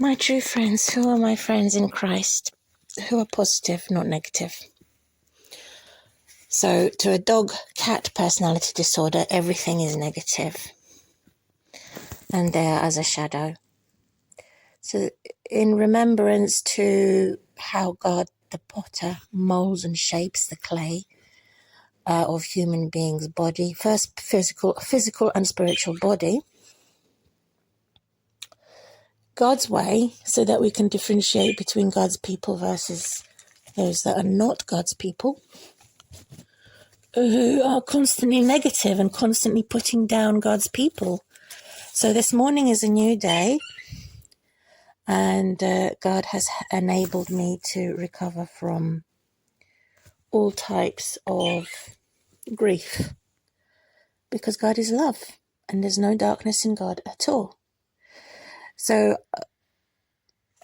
My true friends, who are my friends in Christ, who are positive, not negative. So to a dog-cat personality disorder, everything is negative. And there as a shadow. So in remembrance to how God, the potter, molds and shapes the clay of human beings' body, first physical and spiritual body, God's way, so that we can differentiate between God's people versus those that are not God's people, who are constantly negative and constantly putting down God's people. So this morning is a new day, and God has enabled me to recover from all types of grief, because God is love and there's no darkness in God at all. So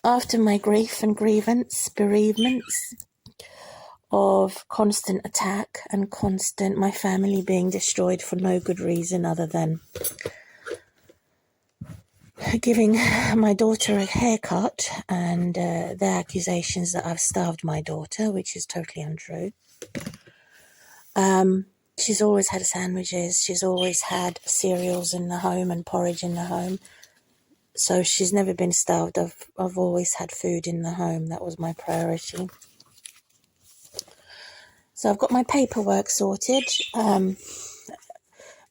after my grief and grievance, bereavements of constant attack and constant my family being destroyed for no good reason other than giving my daughter a haircut and their accusations that I've starved my daughter, which is totally untrue. She's always had sandwiches. She's always had cereals in the home and porridge in the home. So she's never been starved. I've always had food in the home. That was my priority. So I've got my paperwork sorted.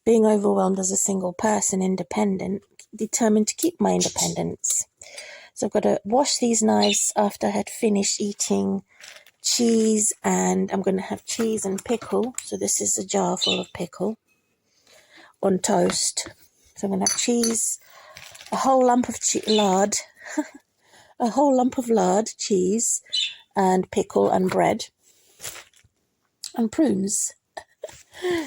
Being overwhelmed as a single person, independent, determined to keep my independence. So I've got to wash these knives after I had finished eating cheese, and I'm going to have cheese and pickle. So this is a jar full of pickle on toast. So I'm going to have cheese, a whole lump of lard, a whole lump of lard, cheese, and pickle and bread, and prunes.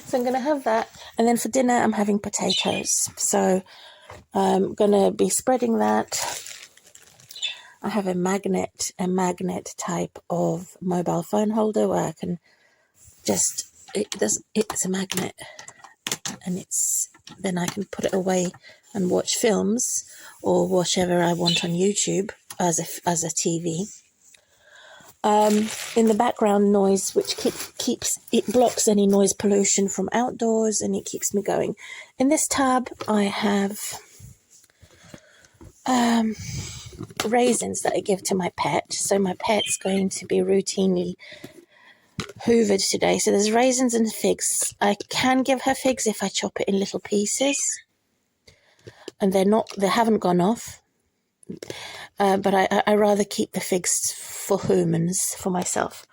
So I'm going to have that. And then for dinner, I'm having potatoes. So I'm going to be spreading that. I have a magnet type of mobile phone holder where I can just, it's a magnet, and then I can put it away and watch films or whatever I want on YouTube as a TV. In the background noise, which it blocks any noise pollution from outdoors, and it keeps me going. In this tab, I have raisins that I give to my pet. So my pet's going to be routinely hoovered today. So there's raisins and figs. I can give her figs if I chop it in little pieces, and they haven't gone off. But I rather keep the figs for humans, for myself.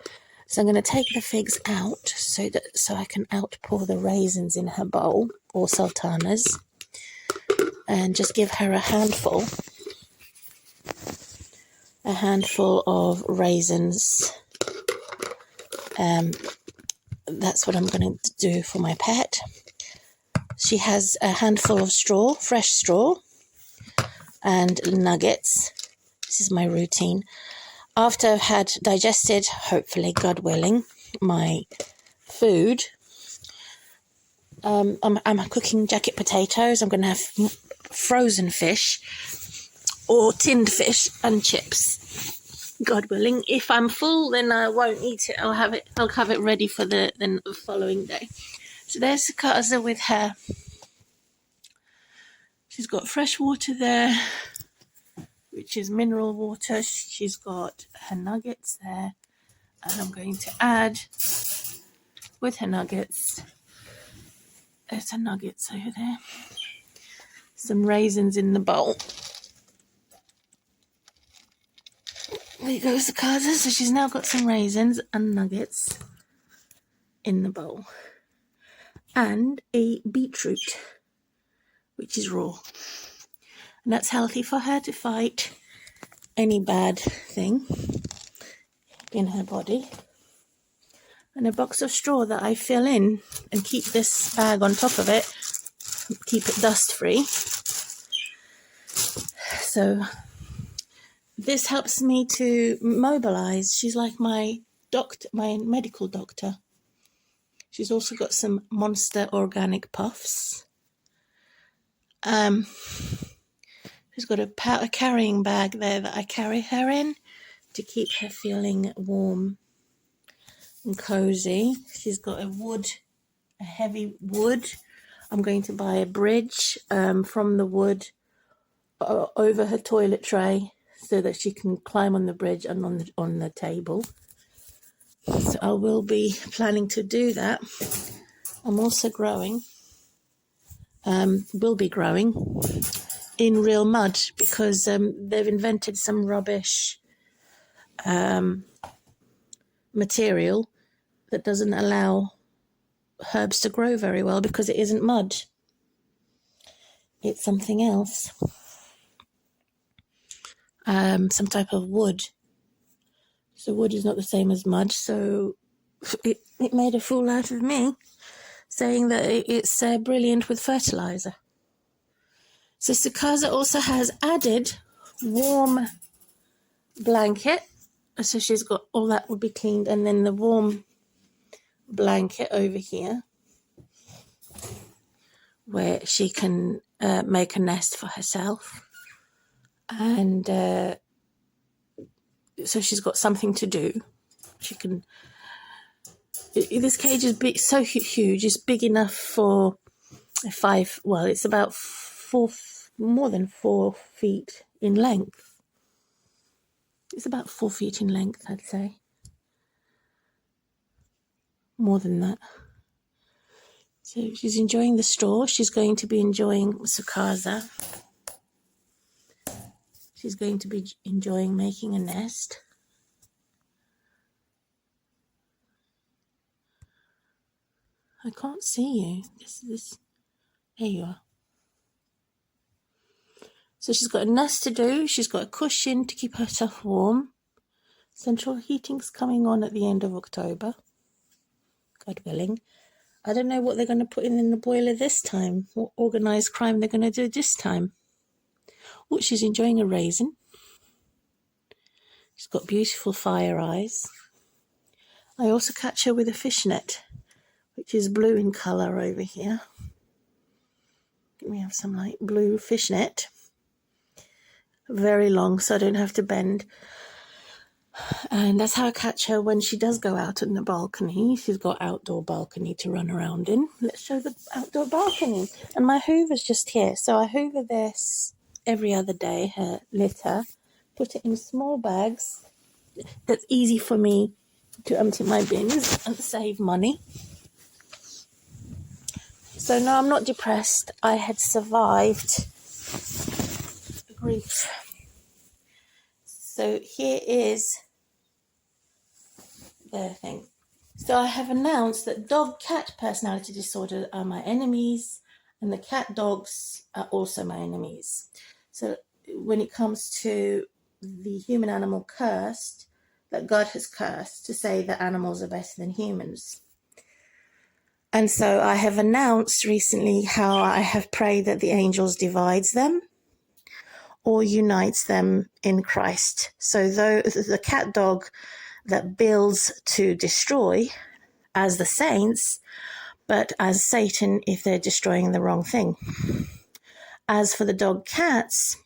So I'm going to take the figs out so I can outpour the raisins in her bowl, or sultanas, and just give her a handful of raisins. That's what I'm going to do for my pet. She has a handful of straw, fresh straw, and nuggets. This is my routine. After I've had digested, hopefully, God willing, my food, I'm cooking jacket potatoes. I'm going to have frozen fish or tinned fish and chips, God willing. If I'm full, then I won't eat it. I'll have it ready for the following day. So there's Casa with her. She's got fresh water there, which is mineral water. She's got her nuggets there, and I'm going to add, with her nuggets, there's her nuggets over there, some raisins in the bowl. There goes the Casa. So she's now got some raisins and nuggets in the bowl, and a beetroot, which is raw. And that's healthy for her to fight any bad thing in her body. And a box of straw that I fill in and keep this bag on top of it, keep it dust free. So this helps me to mobilize. She's like my doctor, my medical doctor. She's also got some Monster organic puffs. She's got a carrying bag there that I carry her in to keep her feeling warm and cozy. She's got a heavy wood. I'm going to buy a bridge from the wood over her toilet tray so that she can climb on the bridge and on the table. So I will be planning to do that. I'm also growing, will be growing in real mud because they've invented some rubbish material that doesn't allow herbs to grow very well because it isn't mud. It's something else. Some type of wood. So wood is not the same as mud, so it made a fool out of me, saying that it's brilliant with fertilizer. So Sukasa also has added warm blanket. So she's got all that will be cleaned, and then the warm blanket over here where she can make a nest for herself. And so she's got something to do. She can... This cage is big, so huge. It's big enough for it's about more than 4 feet in length. It's about 4 feet in length, I'd say. More than that. So she's enjoying the straw. She's going to be enjoying Sukasa. She's going to be enjoying making a nest. I can't see you. There you are. So she's got a nest to do. She's got a cushion to keep herself warm. Central heating's coming on at the end of October. God willing. I don't know what they're going to put in the boiler this time. What organised crime they're going to do this time. Oh, she's enjoying a raisin. She's got beautiful fire eyes. I also catch her with a fishnet, which is blue in colour over here. We have some light blue fishnet. Very long, so I don't have to bend. And that's how I catch her when she does go out on the balcony. She's got outdoor balcony to run around in. Let's show the outdoor balcony. And my hoover's just here. So I hoover this every other day, her litter. Put it in small bags. That's easy for me to empty my bins and save money. So no, I'm not depressed. I had survived grief. So here is the thing. So I have announced that dog-cat personality disorder are my enemies, and the cat dogs are also my enemies. So when it comes to the human-animal cursed, that God has cursed to say that animals are better than humans. And so I have announced recently how I have prayed that the angels divides them or unites them in Christ. So though the cat dog that builds to destroy as the saints, but as Satan if they're destroying the wrong thing. As for the dog cats,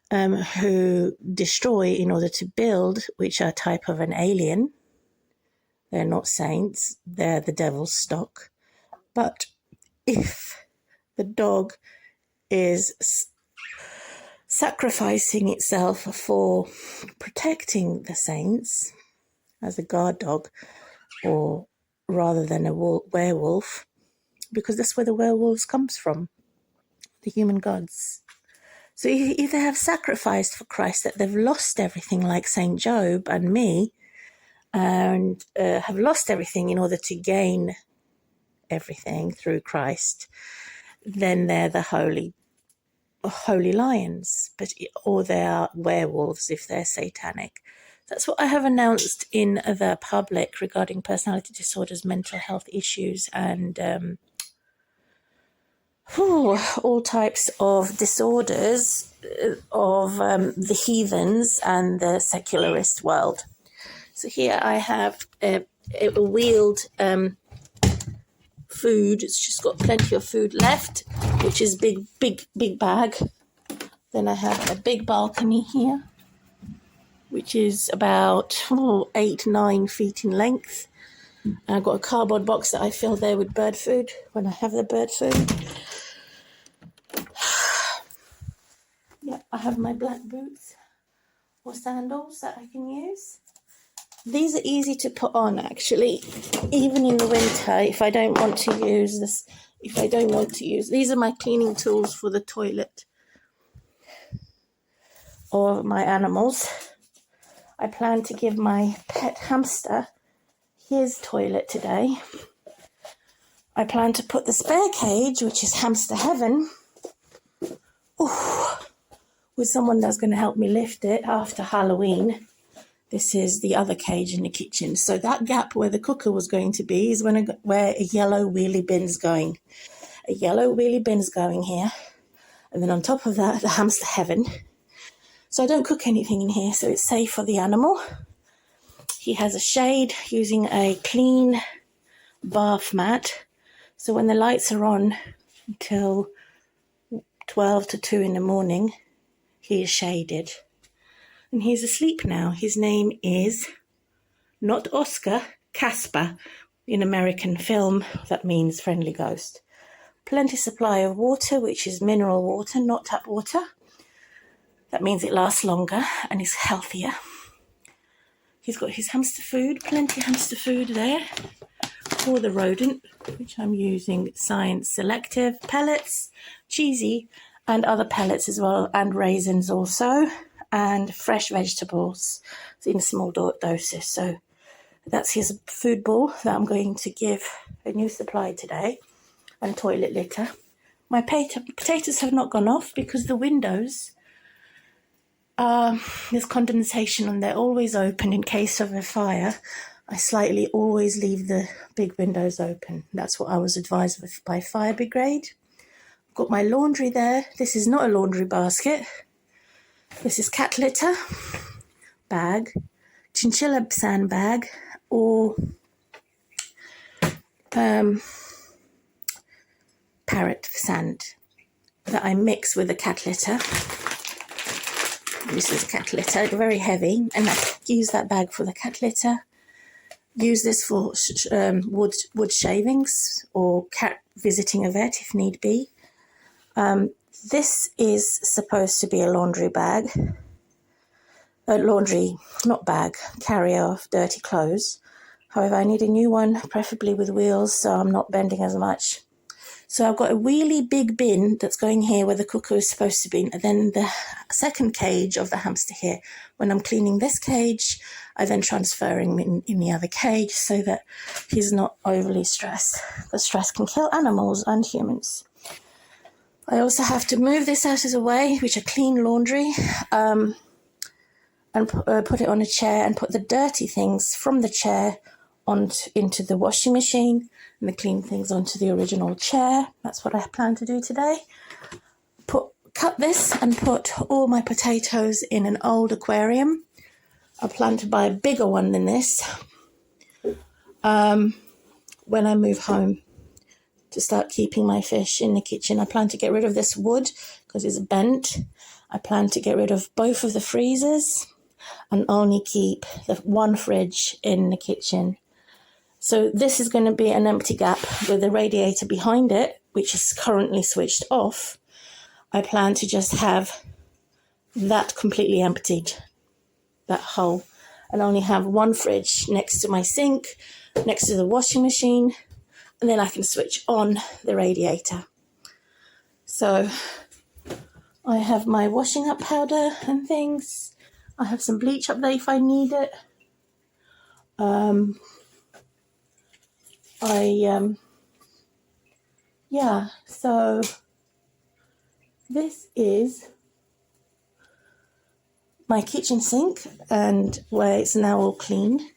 who destroy in order to build, which are a type of an alien, they're not saints, they're the devil's stock. But if the dog is sacrificing itself for protecting the saints as a guard dog, or rather than a werewolf, because that's where the werewolves comes from, the human gods. So if they have sacrificed for Christ, that they've lost everything like Saint Job and me, and have lost everything in order to gain everything through Christ, then they're the holy lions, or they are werewolves if they're satanic. That's what I have announced in the public regarding personality disorders, mental health issues, and all types of disorders of the heathens and the secularist world. So here I have a wheeled food. She's got plenty of food left, which is big bag Then I have a big balcony here, which is about 8-9 feet in length. And I've got a cardboard box that I fill there with bird food when I have the bird food. Yep, I have my black boots or sandals that I can use. These are easy to put on, actually, even in the winter if I don't want to use this. These are my cleaning tools for the toilet or my animals. I plan to give my pet hamster his toilet today. I plan to put the spare cage, which is hamster heaven, with someone that's going to help me lift it after Halloween. This is the other cage in the kitchen. So that gap where the cooker was going to be is where a yellow wheelie bin's going. A yellow wheelie bin's going here. And then on top of that, the hamster heaven. So I don't cook anything in here, so it's safe for the animal. He has a shade using a clean bath mat. So when the lights are on until 12 to 2 in the morning, he is shaded. And he's asleep now. His name is not Oscar, Casper. In American film, that means friendly ghost. Plenty supply of water, which is mineral water, not tap water. That means it lasts longer and is healthier. He's got his hamster food, plenty of hamster food there for the rodent, which I'm using Science Selective pellets, cheesy, and other pellets as well, and raisins also, and fresh vegetables in small doses. So that's his food bowl that I'm going to give a new supply today, and toilet litter. My potatoes have not gone off because the windows, there's condensation and they're always open in case of a fire. I slightly always leave the big windows open. That's what I was advised with by fire brigade. I've got my laundry there. This is not a laundry basket. This is cat litter bag, chinchilla sand bag, or parrot sand that I mix with the cat litter. This is cat litter, very heavy, and I use that bag for the cat litter. Use this for wood shavings or cat visiting a vet if need be. This is supposed to be a laundry bag. Carrier of dirty clothes. However, I need a new one, preferably with wheels, so I'm not bending as much. So I've got a wheelie big bin that's going here where the cooker is supposed to be, and then the second cage of the hamster here. When I'm cleaning this cage, I then transfer him in the other cage so that he's not overly stressed, because stress can kill animals and humans. I also have to move this out of the way, which are clean laundry, and put it on a chair and put the dirty things from the chair into the washing machine, and the clean things onto the original chair. That's what I plan to do today. Cut this and put all my potatoes in an old aquarium. I plan to buy a bigger one than this when I move home to start keeping my fish in the kitchen. I plan to get rid of this wood because it's bent. I plan to get rid of both of the freezers and only keep the one fridge in the kitchen. So this is going to be an empty gap with the radiator behind it, which is currently switched off. I plan to just have that completely emptied, that hole, and only have one fridge next to my sink, next to the washing machine, and then I can switch on the radiator. So I have my washing up powder and things. I have some bleach up there if I need it. So this is my kitchen sink, and where it's now all clean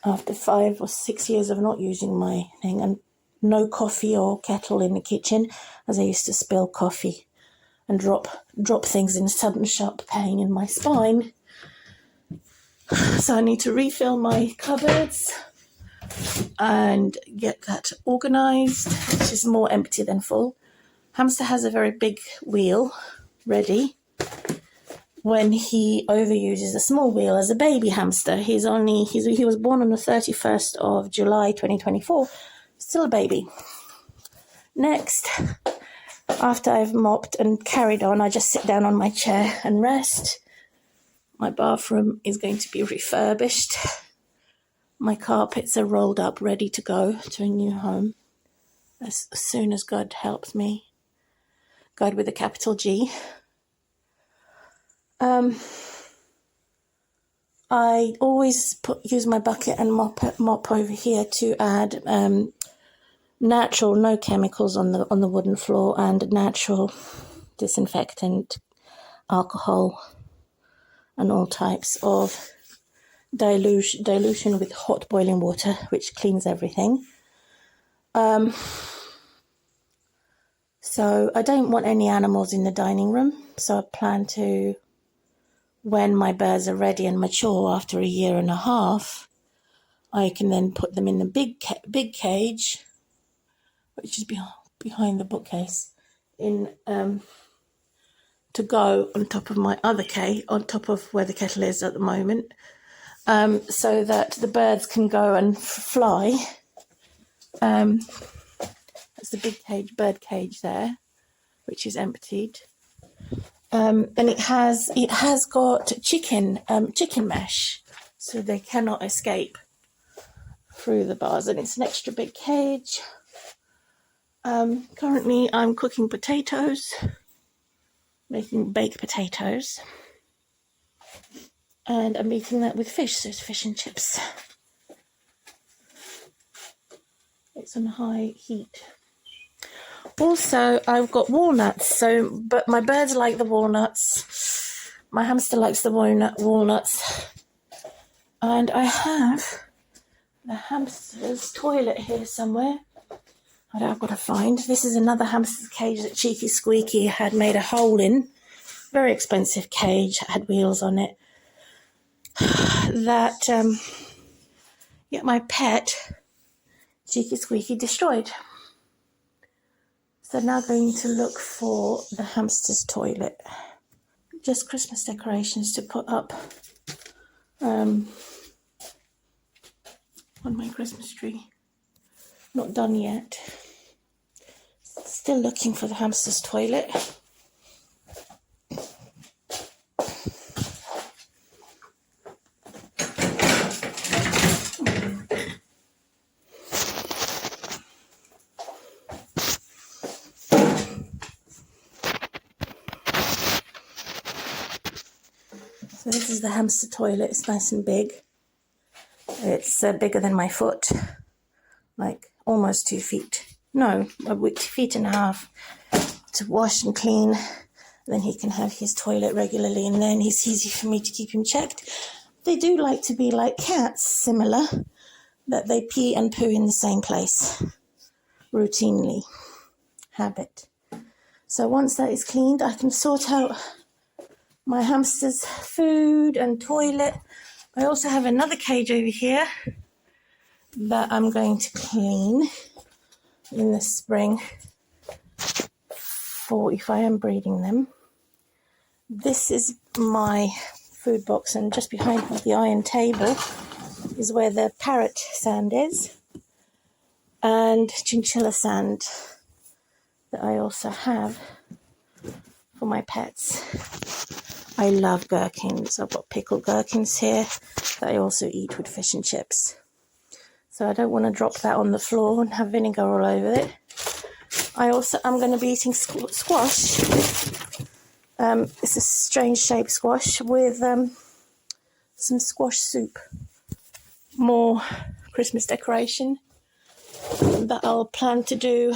after 5 or 6 years of not using my thing, and no coffee or kettle in the kitchen, as I used to spill coffee and drop things in sudden sharp pain in my spine. So I need to refill my cupboards and get that organised, which is more empty than full. Hamster has a very big wheel, ready when he overuses a small wheel as a baby hamster. He was born on the 31st of July 2024, still a baby. Next, after I've mopped and carried on, I just sit down on my chair and rest. My bathroom is going to be refurbished. My carpets are rolled up, ready to go to a new home as soon as God helps me. God with a capital G. I always use my bucket and mop over here to add natural, no chemicals on the wooden floor, and natural disinfectant, alcohol, and all types of dilution with hot boiling water, which cleans everything. So I don't want any animals in the dining room, so I plan to, when my birds are ready and mature after 1.5 years, I can then put them in the big cage, which is behind the bookcase, to go on top of my other cage, on top of where the kettle is at the moment, so that the birds can go and fly. That's the big bird cage there, which is emptied. And it has got chicken mesh, so they cannot escape through the bars, and it's an extra big cage. Currently I'm cooking potatoes, making baked potatoes, and I'm eating that with fish, so it's fish and chips. It's on high heat. Also, I've got walnuts, but my birds like the walnuts. My hamster likes the walnuts. And I have the hamster's toilet here somewhere. I've got to find. This is another hamster's cage that Cheeky Squeaky had made a hole in. Very expensive cage, had wheels on it. That, my pet, Cheeky Squeaky, destroyed. So now going to look for the hamster's toilet. Just Christmas decorations to put up on my Christmas tree. Not done yet. Still looking for the hamster's toilet. So this is the hamster toilet. It's nice and big. It's bigger than my foot, like almost 2 feet. No, 2.5 feet to wash and clean. Then he can have his toilet regularly, and then it's easy for me to keep him checked. They do like to be like cats, similar, that they pee and poo in the same place, routinely, habit. So once that is cleaned, I can sort out my hamster's food and toilet. I also have another cage over here that I'm going to clean in the spring for if I am breeding them. This is my food box, and just behind the iron table is where the parrot sand is, and chinchilla sand that I also have for my pets. I love gherkins. I've got pickled gherkins here that I also eat with fish and chips. So I don't want to drop that on the floor and have vinegar all over it. I'm going to be eating squash. It's a strange shaped squash with some squash soup. More Christmas decoration that I'll plan to do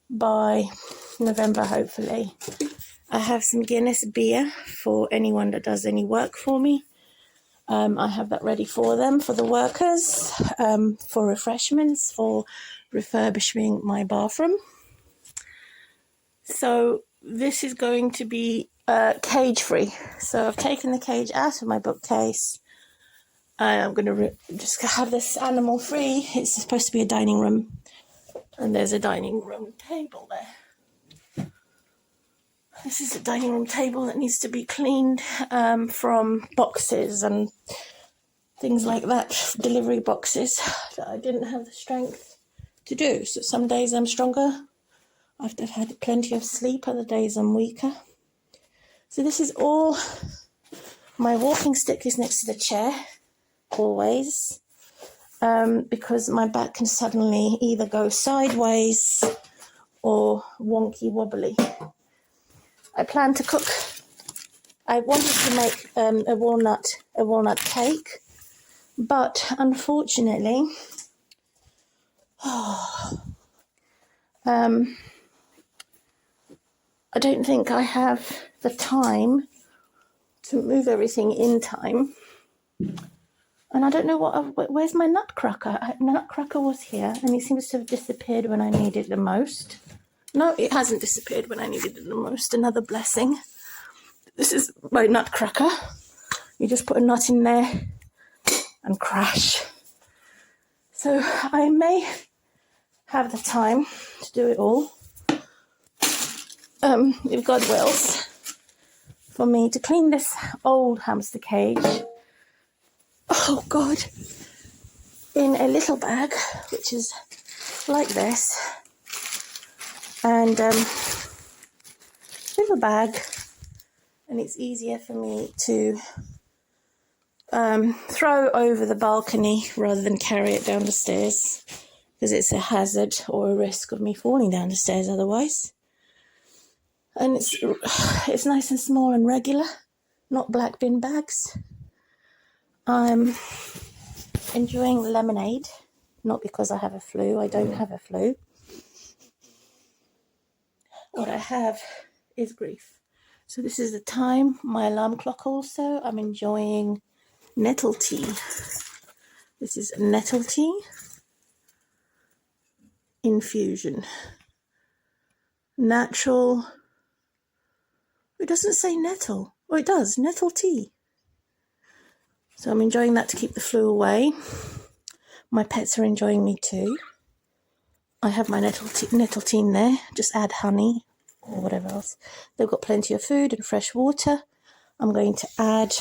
by November, hopefully. I have some Guinness beer for anyone that does any work for me. I have that ready for them, for the workers, for refreshments, for refurbishing my bathroom. So this is going to be cage free. So I've taken the cage out of my bookcase. I'm going to just have this animal free. It's supposed to be a dining room. And there's a dining room table there. This is a dining room table that needs to be cleaned from boxes and things like that, delivery boxes that I didn't have the strength to do. So some days I'm stronger after I've had plenty of sleep, other days I'm weaker. So this is all, my walking stick is next to the chair, always, because my back can suddenly either go sideways or wonky wobbly. I plan to cook. I wanted to make a walnut cake, but unfortunately, I don't think I have the time to move everything in time. And I don't know where's my nutcracker? Nutcracker was here, and it seems to have disappeared when I needed it the most. No, it hasn't disappeared when I needed it the most. Another blessing. This is my nutcracker. You just put a nut in there and crash. So I may have the time to do it all, if God wills, for me to clean this old hamster cage, oh God, in a little bag, which is like this, and little bag, and it's easier for me to throw over the balcony rather than carry it down the stairs, because it's a hazard or a risk of me falling down the stairs otherwise. And it's nice and small and regular, not black bin bags. I'm enjoying lemonade, not because I have a flu. I don't have a flu. What I have is grief. So this is the time, my alarm clock also. I'm enjoying nettle tea. This is nettle tea infusion. Natural. It doesn't say nettle. Oh, it does. Nettle tea. So I'm enjoying that to keep the flu away. My pets are enjoying me too. I have my nettle tea in there. Just add honey or whatever else. They've got plenty of food and fresh water. I'm going to add...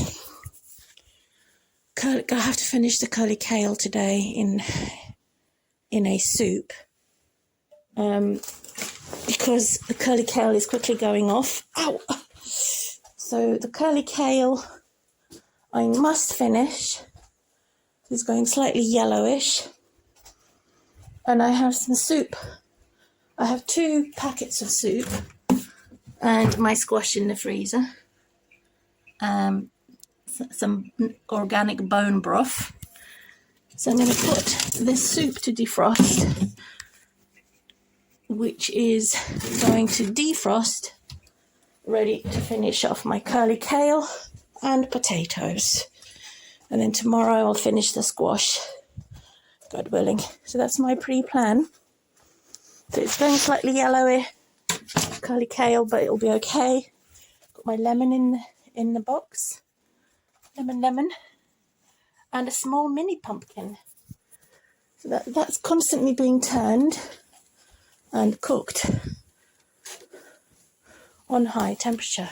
I have to finish the curly kale today in a soup. Because the curly kale is quickly going off. Ow! So the curly kale I must finish. It's going slightly yellowish. And I have some soup. I have 2 packets of soup and my squash in the freezer. Some organic bone broth. So I'm going to put this soup to defrost, which is going to defrost, ready to finish off my curly kale and potatoes. And then tomorrow I'll finish the squash, God willing. So that's my pre-plan. So it's going slightly yellowy, curly kale, but it'll be okay. Got my lemon in the box. Lemon. And a small mini pumpkin. So that's constantly being turned and cooked on high temperature.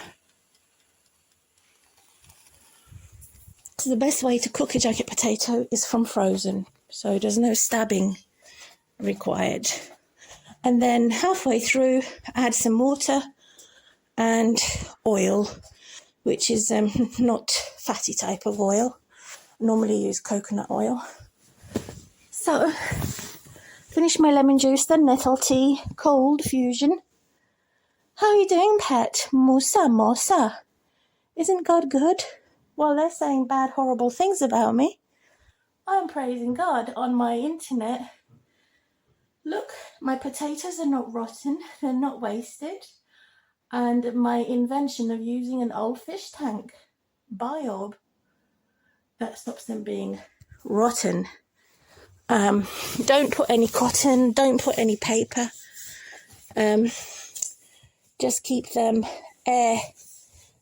So the best way to cook a jacket potato is from frozen, so there's no stabbing required. And then halfway through, add some water and oil, which is not fatty type of oil. I normally use coconut oil. So, finish my lemon juice, then nettle tea, cold fusion. How are you doing, pet? Musa. Isn't God good? While they're saying bad, horrible things about me, I'm praising God on my internet. Look, my potatoes are not rotten, they're not wasted. And my invention of using an old fish tank, Biob, that stops them being rotten. Don't put any cotton, don't put any paper. Just keep them air,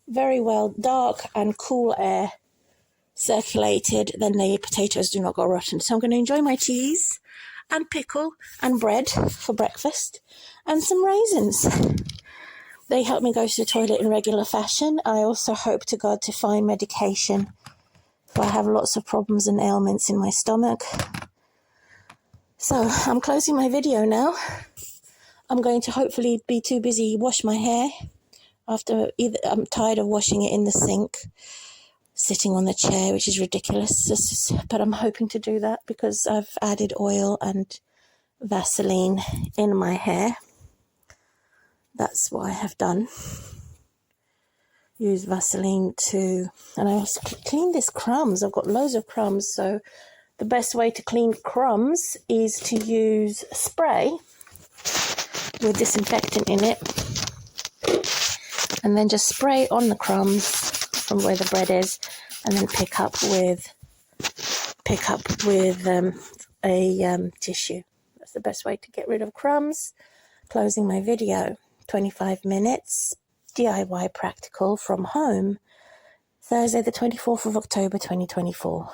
very well dark and cool air circulated, then the potatoes do not go rotten. So I'm going to enjoy my cheese and pickle and bread for breakfast and some raisins. They help me go to the toilet in regular fashion. I also hope to God to find medication if I have lots of problems and ailments in my stomach. So I'm closing my video now. I'm going to hopefully be too busy wash my hair after I'm tired of washing it in the sink, sitting on the chair, which is ridiculous. But I'm hoping to do that because I've added oil and Vaseline in my hair. That's what I have done. Use Vaseline and I also clean this crumbs. I've got loads of crumbs, so the best way to clean crumbs is to use spray with disinfectant in it, and then just spray on the crumbs from where the bread is, and then pick up with a tissue. That's the best way to get rid of crumbs. Closing my video. 25 minutes, DIY practical from home, Thursday the 24th of October 2024.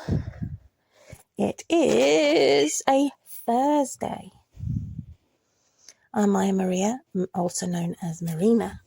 It is a Thursday. I'm Maya Maria, also known as Marina.